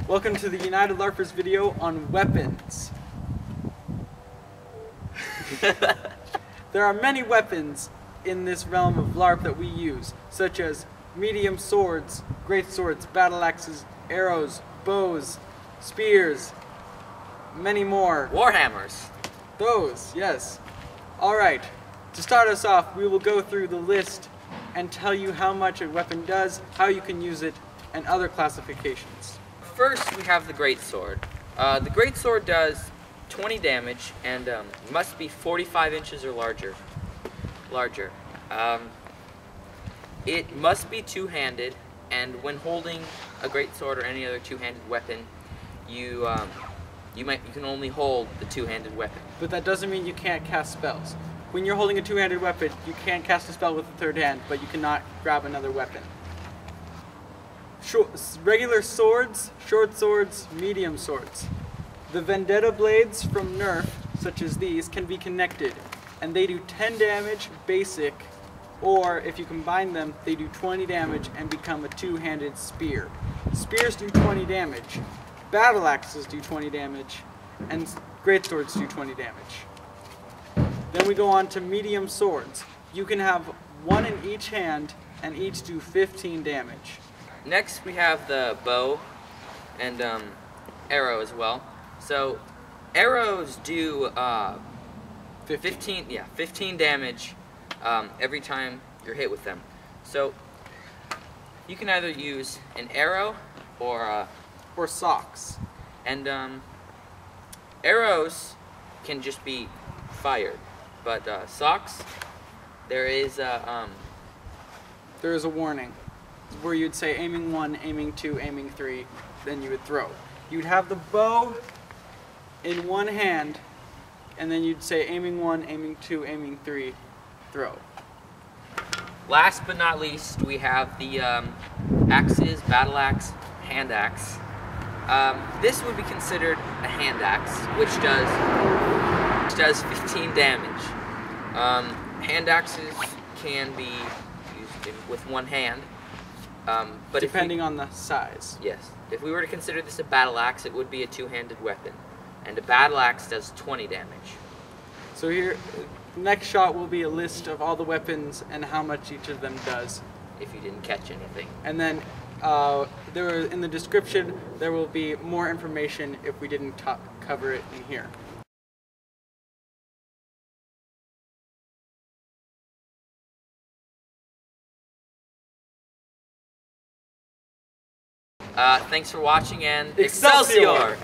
Welcome to the United LARPers video on weapons. There are many weapons in this realm of LARP that we use, such as medium swords, great swords, battle axes, arrows, bows, spears, many more. Warhammers. Those, yes. Alright, to start us off, we will go through the list and tell you how much a weapon does, how you can use it, and other classifications. First, we have the great sword. The great sword does 20 damage and must be 45 inches or larger. It must be two-handed, and when holding a great sword or any other two-handed weapon, you can only hold the two-handed weapon. But that doesn't mean you can't cast spells. When you're holding a two-handed weapon, you can cast a spell with the third hand, but you cannot grab another weapon. Regular swords, short swords, medium swords. The Vendetta blades from Nerf, such as these, can be connected, and they do 10 damage basic, or if you combine them, they do 20 damage and become a two-handed spear. Spears do 20 damage, battle axes do 20 damage, and great swords do 20 damage. Then we go on to medium swords. You can have one in each hand, and each do 15 damage. Next, we have the bow and arrow as well. So, arrows do 15 damage every time you're hit with them. So, you can either use an arrow or socks. And arrows can just be fired, but socks, there is a warning where you'd say aiming 1, aiming 2, aiming 3, then you would throw. You'd have the bow in one hand, and then you'd say aiming 1, aiming 2, aiming 3, throw. Last but not least, we have the axes, battle axe, hand axe. This would be considered a hand axe, which does 15 damage. Hand axes can be used with one hand. But depending on the size. Yes. If we were to consider this a battle axe, it would be a two-handed weapon. And a battle axe does 20 damage. So here, next shot will be a list of all the weapons and how much each of them does. If you didn't catch anything. And then in the description, there will be more information if we didn't cover it in here. Thanks for watching, and Excelsior!